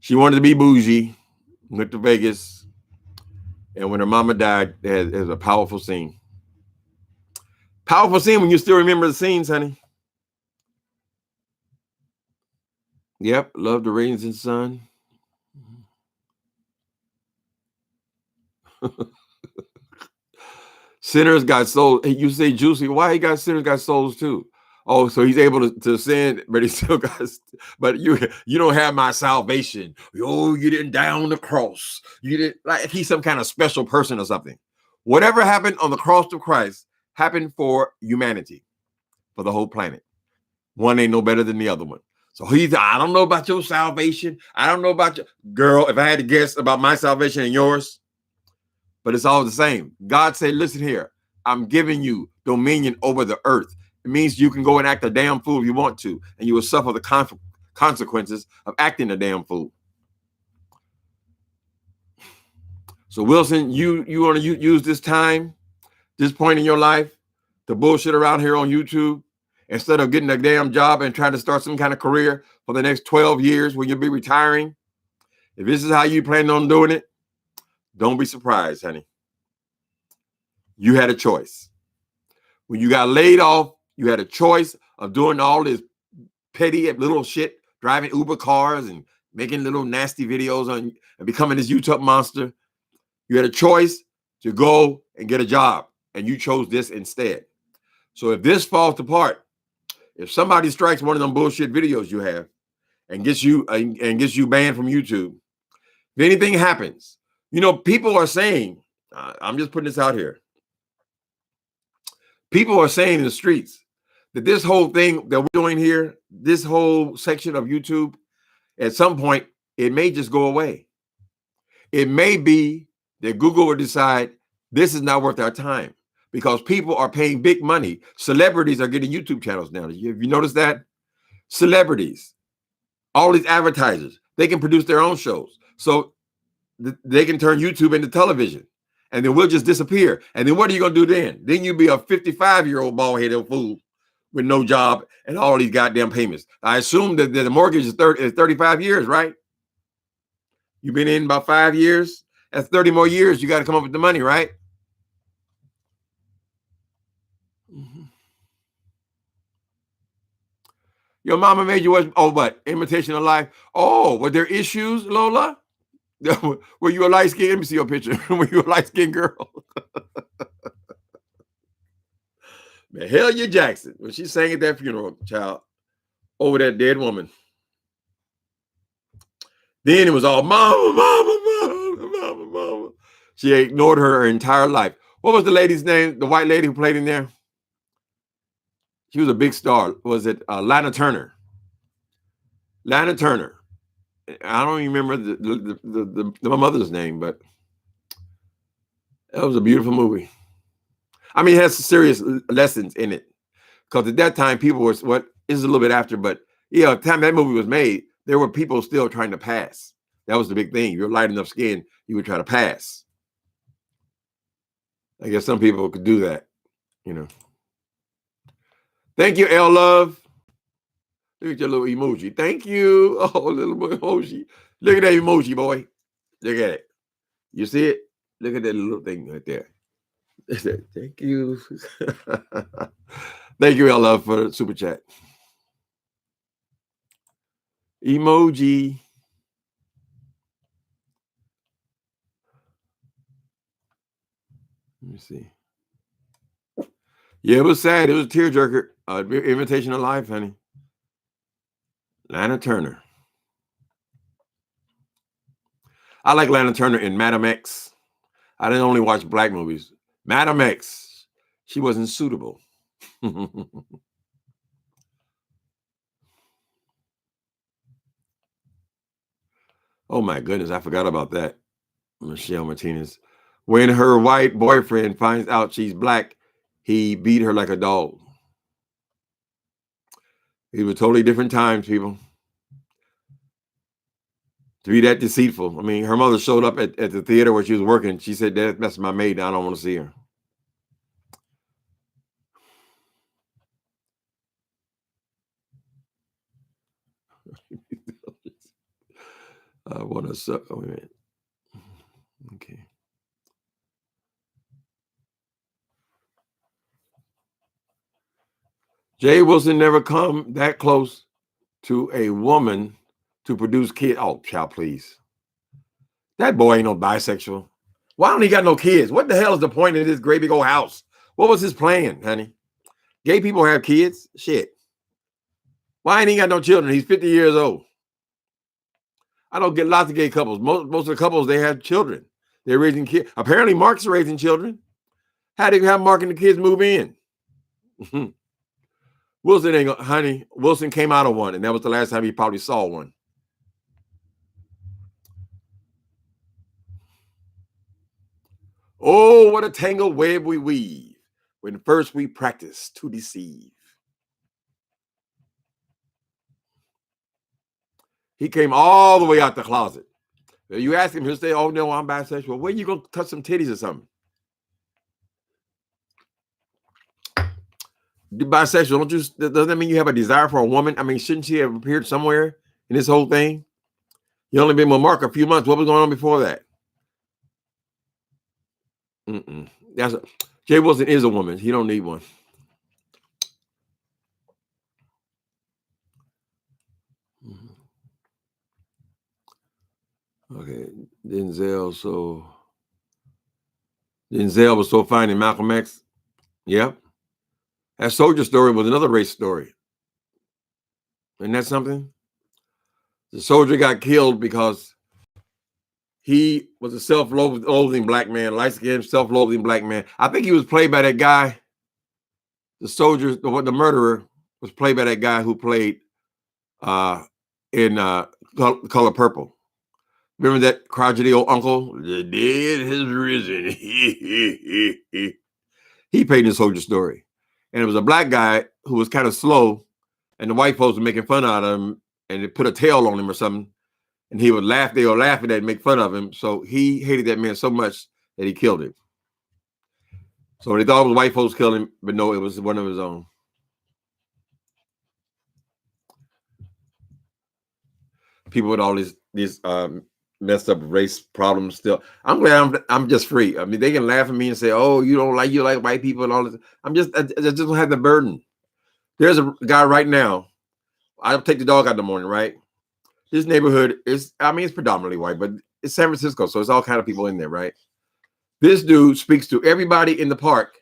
She wanted to be bougie. Went to Vegas, and when her mama died, there's a powerful scene. Powerful scene when you still remember the scenes, honey. Yep, love the Raisins and Sun. Sinners got souls. You say Juicy, why he got sinners got souls too? Oh, so he's able to sin, but he still got. But you don't have my salvation. Oh, you didn't die on the cross. You didn't, like he's some kind of special person or something. Whatever happened on the cross of Christ happened for humanity, for the whole planet. One ain't no better than the other one. So I don't know about your salvation. I don't know about your girl. If I had to guess about my salvation and yours, but it's all the same. God said, listen here, I'm giving you dominion over the earth. It means you can go and act a damn fool if you want to, and you will suffer the consequences of acting a damn fool. So Wilson, you want to use this time, this point in your life, to bullshit around here on YouTube instead of getting a damn job and trying to start some kind of career for the next 12 years when you'll be retiring. If this is how you plan on doing it, don't be surprised, honey. You had a choice. When you got laid off, you had a choice of doing all this petty little shit, driving Uber cars and making little nasty videos and becoming this YouTube monster. You had a choice to go and get a job, and you chose this instead. So if this falls apart, if somebody strikes one of them bullshit videos you have and gets you banned from YouTube, if anything happens, people are saying, I'm just putting this out here. People are saying in the streets that this whole thing that we're doing here, this whole section of YouTube, at some point, it may just go away. It may be that Google will decide this is not worth our time because people are paying big money. Celebrities are getting YouTube channels now. Have you noticed that? Celebrities, all these advertisers, they can produce their own shows. So they can turn YouTube into television. And then we'll just disappear. And then what are you going to do then? Then you'll be a 55-year-old bald-headed fool with no job and all these goddamn payments. I assume that the mortgage is 35 years, right? You've been in about 5 years. That's 30 more years. You got to come up with the money, right? Mm-hmm. Your mama made you watch, oh, what? Imitation of Life. Oh, were there issues, Lola? Were you a light-skinned? Let me see your picture. Were you a light-skinned girl? Mahalia Jackson, when she sang at that funeral, child, over that dead woman. Then it was all mama, mama, mama, mama, mama. She ignored her entire life. What was the lady's name? The white lady who played in there? She was a big star. Was it Lana Turner? Lana Turner. I don't even remember my mother's name, but that was a beautiful movie. I mean, it has serious lessons in it. Because at that time, people were, what is a little bit after, but yeah, at the time that movie was made, there were people still trying to pass. That was the big thing. You're light enough skin, you would try to pass. I guess some people could do that, you know. Thank you, L Love. Look at your little emoji. Thank you. Oh, little emoji. Look at that emoji, boy. Look at it. You see it? Look at that little thing right there. Thank you. Thank you, L Love, for the super chat. Emoji. Let me see. Yeah, it was sad. It was a tearjerker. Imitation of Life, honey. Lana Turner. I like Lana Turner in Madam X. I didn't only watch black movies. Madam X. She wasn't suitable. Oh my goodness, I forgot about that. Michelle Martinez. When her white boyfriend finds out she's black, he beat her like a dog. These were totally different times, people. To be that deceitful. I mean, her mother showed up at the theater where she was working. She said, that's my maid. I don't want to see her. I want to suck. Oh, wait a minute. Okay. Jay Wilson never come that close to a woman to produce kids. Oh, child, please. That boy ain't no bisexual. Why don't he got no kids? What the hell is the point of this great big old house? What was his plan, honey? Gay people have kids? Shit. Why ain't he got no children? He's 50 years old. I don't get lots of gay couples. Most of the couples, they have children. They're raising kids. Apparently, Mark's raising children. How do you have Mark and the kids move in? Wilson ain't gonna, honey. Wilson came out of one, and that was the last time he probably saw one. Oh, what a tangled web we weave when first we practice to deceive. He came all the way out the closet. You ask him, he'll say, oh, no, I'm bisexual. When you going to touch some titties or something? Bisexual, doesn't that mean you have a desire for a woman? I mean, shouldn't she have appeared somewhere in this whole thing? You only been with Mark a few months. What was going on before that? Jay Wilson is a woman. He don't need one. Okay, Denzel was so fine in Malcolm X. Yep. That soldier story was another race story. Isn't that something? The soldier got killed because he was a self-loathing black man, light-skinned, self-loathing black man. I think he was played by that guy. The soldier, the murderer, was played by that guy who played in Color Purple. Remember that crotchety old uncle? The dead has risen. He played in Soldier Story. And it was a black guy who was kind of slow, and the white folks were making fun out of him, and they put a tail on him or something, and he would laugh. They were laughing at it and make fun of him. So he hated that man so much that he killed him. So they thought it was white folks killing him, but no, it was one of his own. People with all these messed up race problems still. I'm glad I'm just free. I mean, they can laugh at me and say, "Oh, you like white people and all this." I just don't have the burden. There's a guy right now. I'll take the dog out in the morning, right? This neighborhood is, it's predominantly white, but it's San Francisco, so it's all kind of people in there, right? This dude speaks to everybody in the park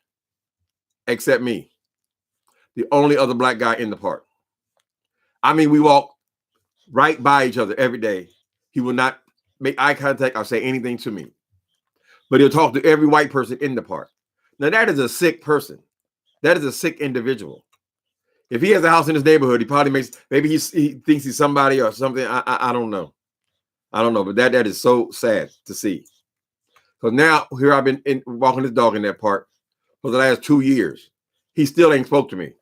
except me, the only other black guy in the park. I mean, we walk right by each other every day. He will not make eye contact or say anything to me, but he'll talk to every white person in the park. Now, that is a sick person. That is a sick individual. If he has a house in his neighborhood, he probably maybe he thinks he's somebody or something. I don't know. I don't know, but that is so sad to see. So now here I've been walking this dog in that park for the last 2 years. He still ain't spoke to me.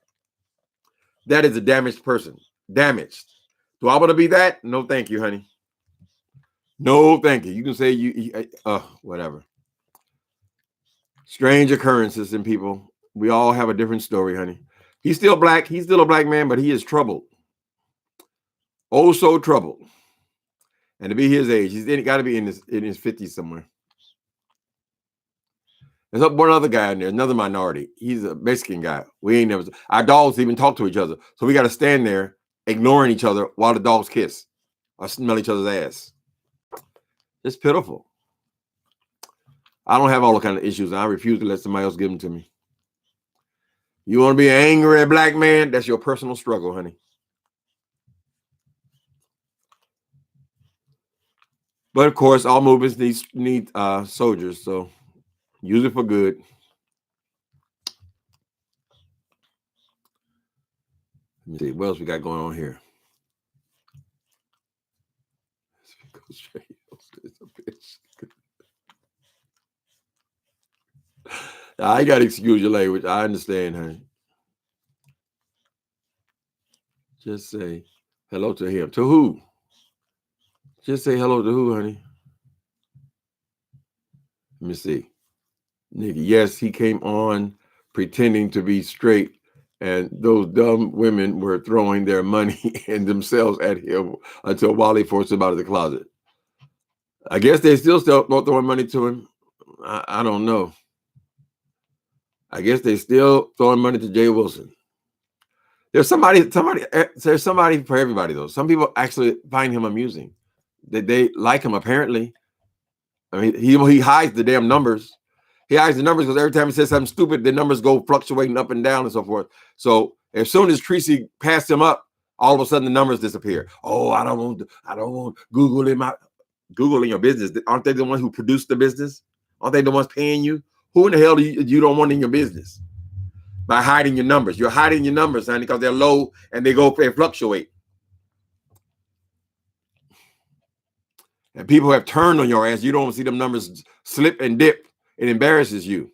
That is a damaged person. Damaged. Do I want to be that? No, thank you, honey. No, thank you. You can say whatever. Strange occurrences in people. We all have a different story, honey. He's still black. He's still a black man, but he is troubled. Oh, so troubled. And to be his age, he's got to be in his 50s somewhere. There's one other guy in there, another minority. He's a Mexican guy. Our dogs even talk to each other. So we got to stand there ignoring each other while the dogs kiss or smell each other's ass. It's pitiful. I don't have all the kind of issues. I refuse to let somebody else give them to me. You want to be an angry black man? That's your personal struggle, honey. But of course, all movements need soldiers, so use it for good. Let me see what else we got going on here. I got to excuse your language. I understand, honey. Just say hello to him. To who? Just say hello to who, honey? Let me see. Nigga, yes, he came on pretending to be straight, and those dumb women were throwing their money and themselves at him until Wally forced him out of the closet. I guess they still throwing money to him. I don't know. I guess they still throwing money to Jay Wilson. There's somebody for everybody, though. Some people actually find him amusing. They like him, apparently. I mean, he hides the damn numbers. He hides the numbers because every time he says something stupid, the numbers go fluctuating up and down and so forth. So as soon as Tracy passed him up, all of a sudden the numbers disappear. Oh, I don't want Google in your business. Aren't they the ones who produce the business? Aren't they the ones paying you? Who in the hell do you don't want in your business? By hiding your numbers. You're hiding your numbers, honey, because they're low and they fluctuate. And people have turned on your ass. You don't see them numbers slip and dip. It embarrasses you.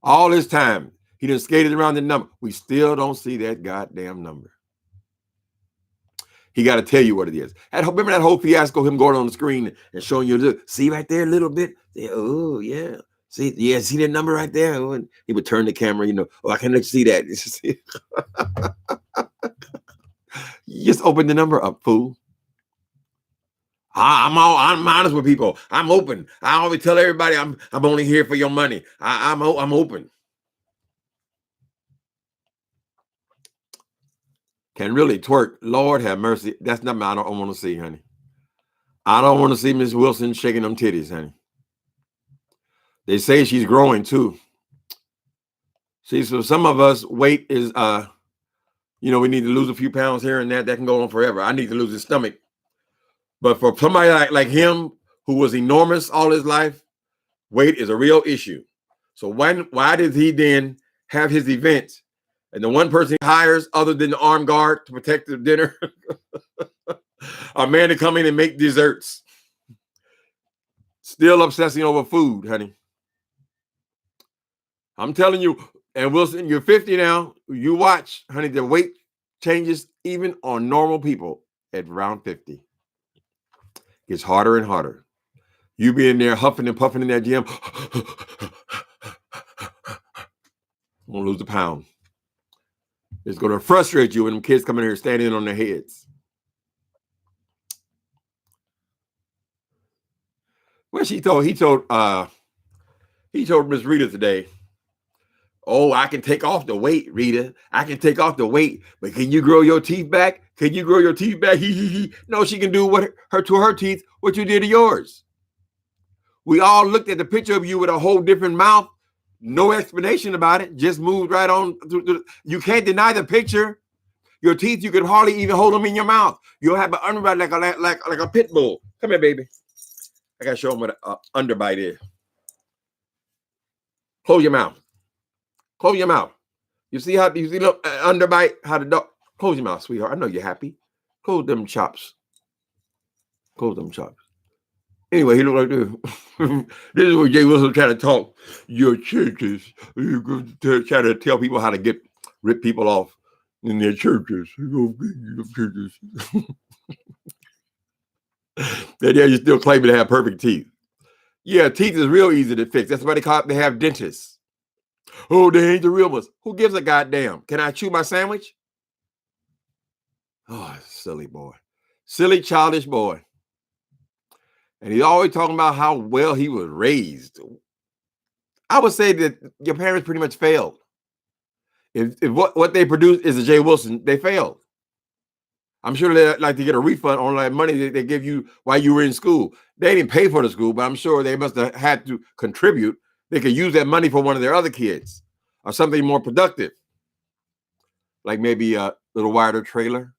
All this time, he done skated around the number. We still don't see that goddamn number. He got to tell you what it is. Remember that whole fiasco, him going on the screen and showing you, see right there a little bit? Oh, yeah. See that number right there? And he would turn the camera, I can't let you see that. You just open the number up, fool. I'm honest with people. I'm open. I always tell everybody I'm only here for your money. I'm open. Can really twerk. Lord have mercy. That's nothing I don't want to see, honey. I don't want to see Miss Wilson shaking them titties, honey. They say she's growing too. See, so some of us weight is we need to lose a few pounds here and there. That can go on forever. I need to lose his stomach. But for somebody like him, who was enormous all his life, weight is a real issue. So why did he then have his events, and the one person he hires, other than the armed guard to protect the dinner, a man to come in and make desserts. Still obsessing over food, honey. I'm telling you, and Wilson, you're 50 now. You watch, honey, the weight changes even on normal people at around 50. It's harder and harder. You be in there huffing and puffing in that gym. I'm gonna lose a pound. It's gonna frustrate you when them kids come in here standing on their heads. Well, he told Miss Rita today, oh, I can take off the weight, Rita. I can take off the weight, but can you grow your teeth back? Can you grow your teeth back? No, she can do what her teeth, what you did to yours. We all looked at the picture of you with a whole different mouth, no explanation about it, just moved right on. You can't deny the picture. Your teeth, you could hardly even hold them in your mouth. You'll have an underbite like a pit bull. Come here, baby. I gotta show them what an underbite is. Close your mouth. Close your mouth. You see look underbite? How the dog? Close your mouth, sweetheart. I know you're happy. Close them chops. Close them chops. Anyway, he looked like this. This is where Jay Wilson trying to talk. Your churches. You're going to try to tell people how to rip people off in their churches. Churches. And yeah, you're still claiming to have perfect teeth. Yeah, teeth is real easy to fix. That's why they have dentists. Oh, they ain't the real ones. Who gives a goddamn? Can I chew my sandwich? Oh, silly boy. Silly, childish boy. And he's always talking about how well he was raised. I would say that your parents pretty much failed. If what they produced is a Jay Wilson, they failed. I'm sure they'd like to get a refund on that money that they give you while you were in school. They didn't pay for the school, but I'm sure they must have had to contribute. They could use that money for one of their other kids or something more productive, like maybe a little wider trailer.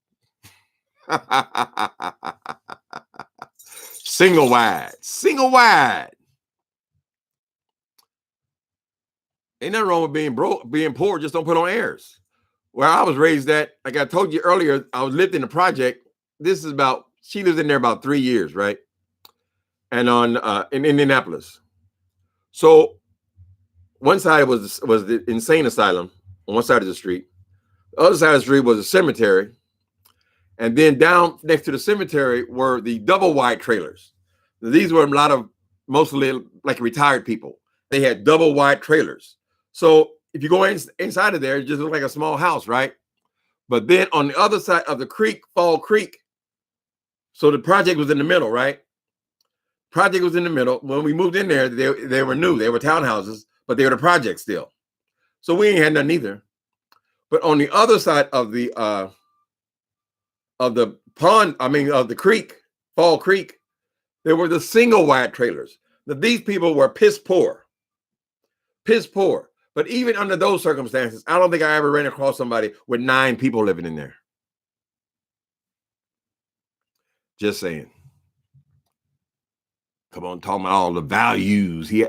Single wide. Ain't nothing wrong with being broke, being poor. Just don't put on airs. Where I was raised at, like I told you earlier, I lived in the project. She lives in there about 3 years, right? And in Indianapolis. So one side was the insane asylum on one side of the street. The other side of the street was a cemetery. And then down next to the cemetery were the double wide trailers. These were mostly like retired people. They had double wide trailers. So if you go inside of there, it just looked like a small house, right? But then on the other side of the creek, Fall Creek, so the project was in the middle, right? Project was in the middle. When we moved in there, they were new. They were townhouses, but they were the project still. So we ain't had nothing either. But on the other side of the pond, of the creek, Fall Creek, there were the single wide trailers. Now, these people were piss poor. Piss poor. But even under those circumstances, I don't think I ever ran across somebody with 9 people living in there. Just saying. Come on, talking about all the values. It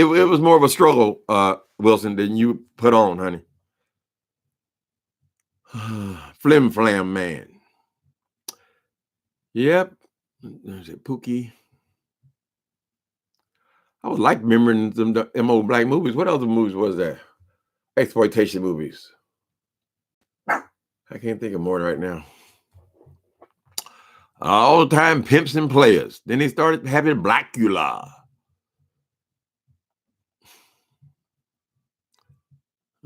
was more of a struggle, Wilson, than you put on, honey. Flim flam man. Yep. There's it, Pookie. I was like remembering them old black movies. What other movies was there? Exploitation movies. I can't think of more right now. All the time pimps and players. Then they started having Blackula.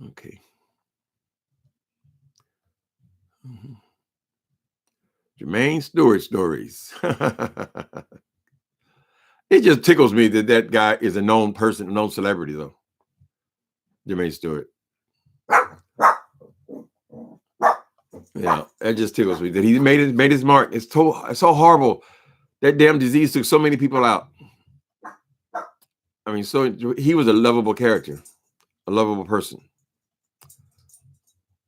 Okay. Mm-hmm. Jermaine Stewart stories. It just tickles me that guy is a known person, a known celebrity, though. Jermaine Stewart. Yeah, that just tickles me that he made his mark. It's so horrible. That damn disease took so many people out. So he was a lovable character, a lovable person.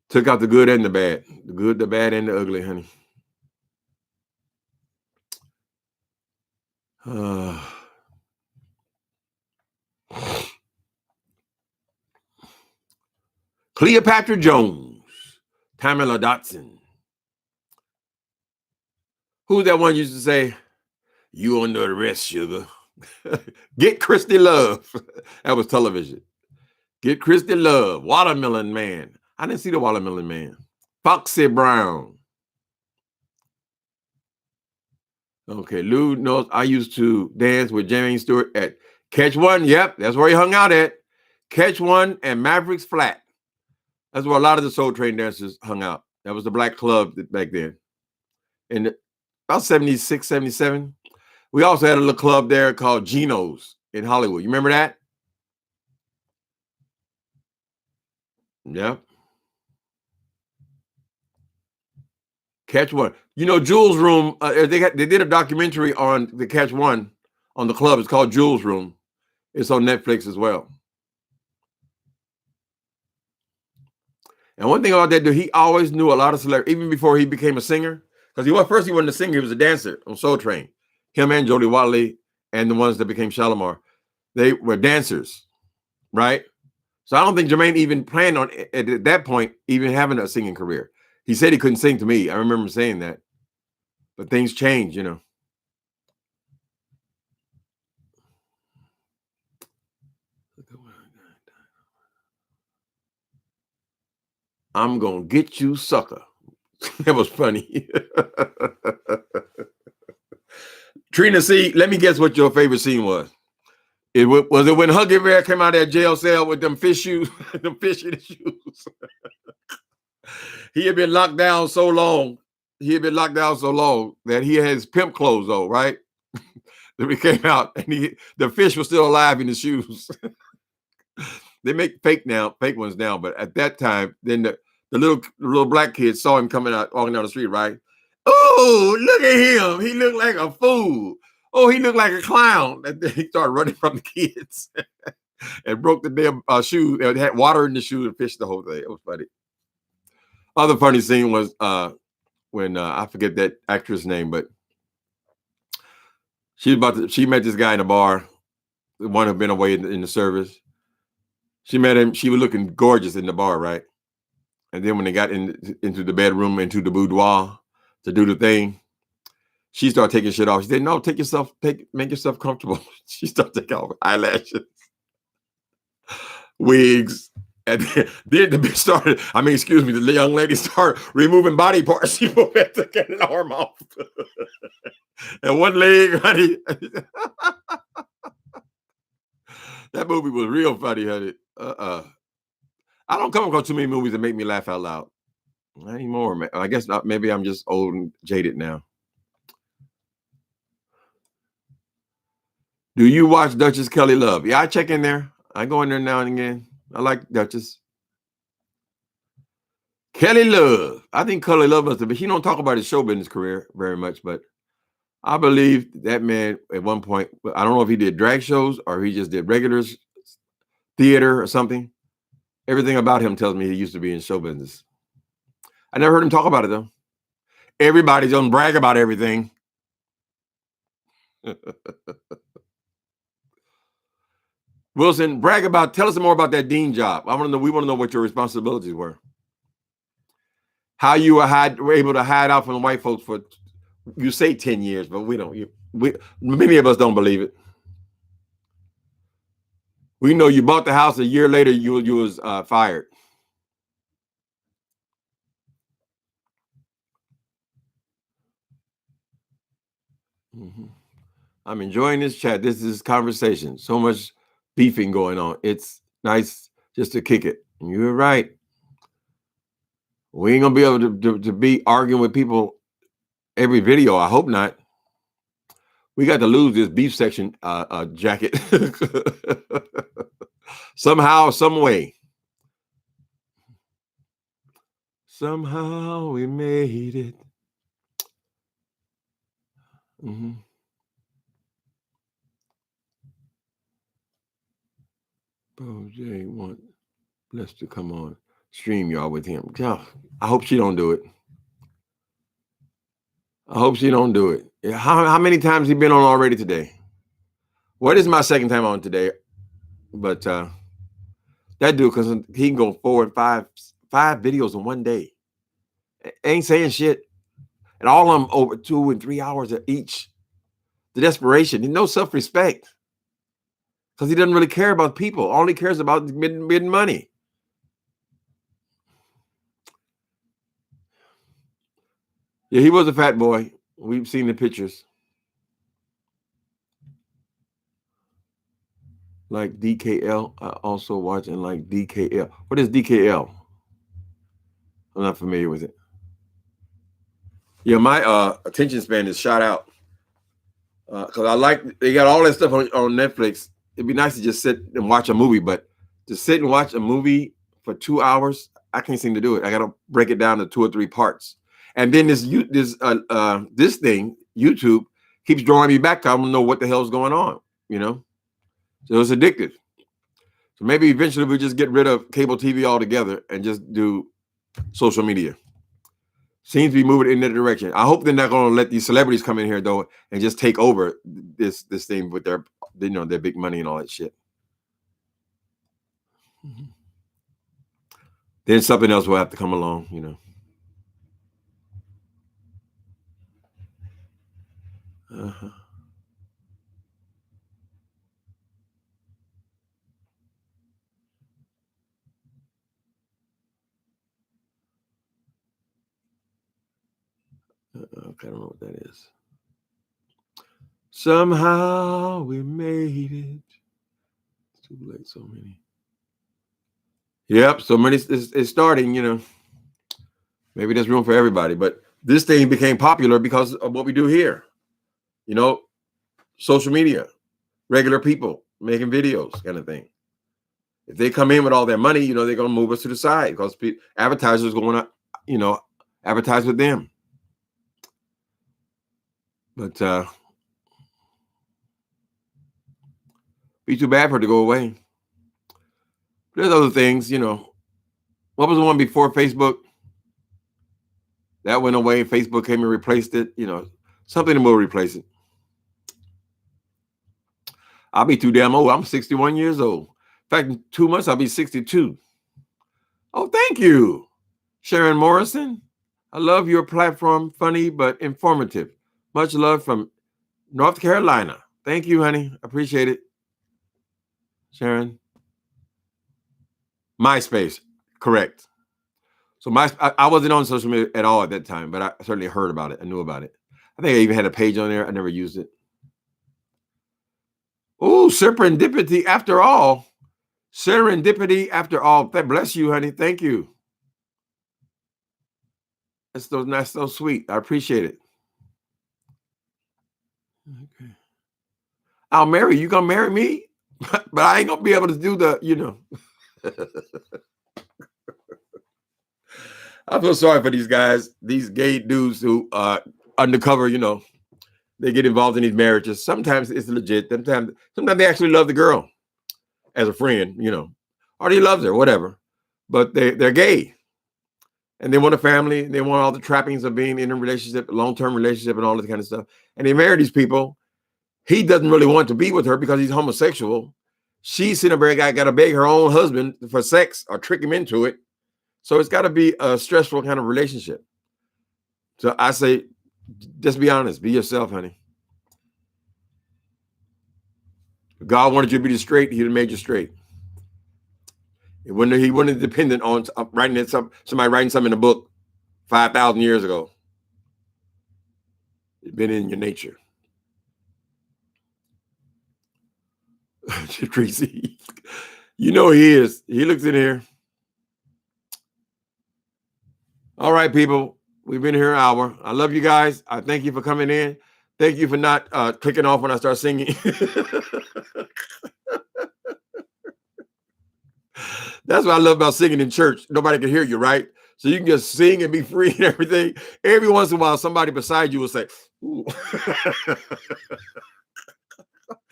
Took out the good and the bad. The good, the bad, and the ugly, honey. Cleopatra Jones, Tamala Dotson. Who's that one used to say, "You under arrest, sugar"? Get Christy Love. That was television. Get Christy Love. Watermelon Man. I didn't see the Watermelon Man. Foxy Brown. Okay, Lou knows I used to dance with James Stewart at Catch One. Yep, that's where he hung out at. Catch One and Mavericks Flat. That's where a lot of the Soul Train dancers hung out. That was the black club back then. In about 76, 77. We also had a little club there called Geno's in Hollywood. You remember that? Yeah. Catch One. You know, Jules Room, they did a documentary on the Catch One on the club. It's called Jules Room. It's on Netflix as well. And one thing about that dude, he always knew a lot of celebrities, even before he became a singer. Because he wasn't a singer, he was a dancer on Soul Train. Him and Jody Watley and the ones that became Shalimar, they were dancers, right? So I don't think Jermaine even planned on, at that point, even having a singing career. He said he couldn't sing to me. I remember saying that. But things change, you know. I'm going to get you, sucker. That was funny. Trina C., let me guess what your favorite scene was. Was it when Huggy Bear came out of that jail cell with them fish shoes, them fish in the shoes? He had been locked down so long. That he had his pimp clothes on, right? Then he came out and the fish was still alive in the shoes. They make fake ones now, but at that time, then the little black kid saw him walking down the street, right? Oh, look at him. He looked like a fool. Oh, he looked like a clown. And then he started running from the kids and broke the damn shoe. It had water in the shoe and fished the whole thing. It was funny. Other funny scene was when I forget that actress name, but she met this guy in a bar, the one who'd been away in the service. She met him. She was looking gorgeous in the bar, right? And then when they got into the bedroom, into the boudoir to do the thing, she started taking shit off. She said, "No, make yourself comfortable." She started taking off eyelashes, wigs. And then the bitch started, the young lady started removing body parts. She had to get an arm off. And one leg, honey. That movie was real funny, honey. I don't come across too many movies that make me laugh out loud. Not anymore, man. I guess not. Maybe I'm just old and jaded now. Do you watch Duchess Kelly Love? Yeah, I check in there. I go in there now and again. I like Duchess. Kelly Love. I think Kelly Love must have been. He don't talk about his show business career very much, but I believe that man at one point, I don't know if he did drag shows or he just did regular theater or something. Everything about him tells me he used to be in show business. I never heard him talk about it, though. Everybody's gonna brag about everything. Wilson, tell us more about that dean job. We want to know what your responsibilities were. How you were able to hide out from the white folks for, you say 10 years, but many of us don't believe it. We know you bought the house a year later, you was fired. Mm-hmm. I'm enjoying this chat. This is conversation. So much beefing going on. It's nice just to kick it. You're right. We ain't gonna be able to be arguing with people every video. I hope not. We got to lose this beef section jacket somehow, some way. Somehow we made it. Mm-hmm. Bo J want Bless to come on stream y'all with him. I hope she don't do it. How many times he been on already today? What is my second time on today? But That dude, because he can go 4 and 5 videos in one day. Ain't saying shit. And all of them over 2 and 3 hours each. The desperation, no self-respect. Because he doesn't really care about people. All he cares about is getting money. Yeah, he was a fat boy. We've seen the pictures. Like DKL. I also watch and like DKL. What is DKL? I'm not familiar with it. Yeah, my attention span is shot out. Because I like, they got all that stuff on Netflix. It'd be nice to just sit and watch a movie, but to sit and watch a movie for 2 hours, I can't seem to do it. I got to break it down to 2 or 3 parts. And then this thing, YouTube, keeps drawing me back. I don't know what the hell's going on, you know? So it's addictive. So maybe eventually we'll just get rid of cable TV altogether and just do social media. Seems to be moving in that direction. I hope they're not going to let these celebrities come in here though and just take over this thing with their big money and all that shit. Mm-hmm. Then something else will have to come along, you know. Uh-huh. Okay, I don't know what that is. Somehow we made it. It's too late, so many. Yep, so many is starting, you know. Maybe there's room for everybody, but this thing became popular because of what we do here. You know, social media, regular people making videos, kind of thing. If they come in with all their money, you know, they're going to move us to the side because advertisers going to, you know, advertise with them. But be too bad for it to go away. There's other things, you know. What was the one before Facebook? That went away. Facebook came and replaced it. You know, something will replace it. I'll be too damn old. I'm 61 years old. In fact, in 2 months, I'll be 62. Oh, thank you, Sharon Morrison. I love your platform. Funny, but informative. Much love from North Carolina. Thank you, honey. Appreciate it. Sharon. MySpace. Correct. So I wasn't on social media at all at that time, but I certainly heard about it. I knew about it. I think I even had a page on there. I never used it. Oh, serendipity after all. Serendipity after all. Bless you, honey. Thank you. That's so sweet. I appreciate it. Okay. I'll marry you. You gonna marry me? But I ain't gonna be able to do the, you know. I feel sorry for these guys, these gay dudes who undercover, you know, they get involved in these marriages. Sometimes it's legit. Sometimes they actually love the girl as a friend, you know, or he loves her, whatever. But they're gay. And they want a family. They want all the trappings of being in a relationship, long-term relationship, and all this kind of stuff. And they marry these people. He doesn't really want to be with her because he's homosexual. She's sitting there, got to beg her own husband for sex or trick him into it. So it's got to be a stressful kind of relationship. So I say, just be honest. Be yourself, honey. If God wanted you to be straight, he'd have made you straight. He wouldn't dependent on somebody writing something in a book 5,000 years ago. It's been in your nature. Tracy, you know he is. He looks in here. All right, people. We've been here an hour. I love you guys. I thank you for coming in. Thank you for not clicking off when I start singing. That's what I love about singing in church. Nobody can hear you, right? So you can just sing and be free and everything. Every once in a while, somebody beside you will say, ooh.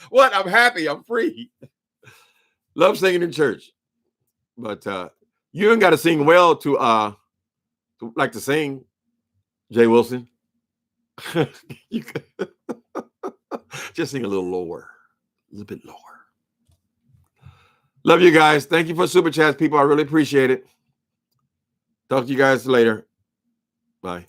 What? I'm happy. I'm free. Love singing in church. But you ain't got to sing well to like to sing, Jay Wilson. You just sing a little lower, a little bit lower. Love you guys. Thank you for super chats, people. I really appreciate it. Talk to you guys later. Bye.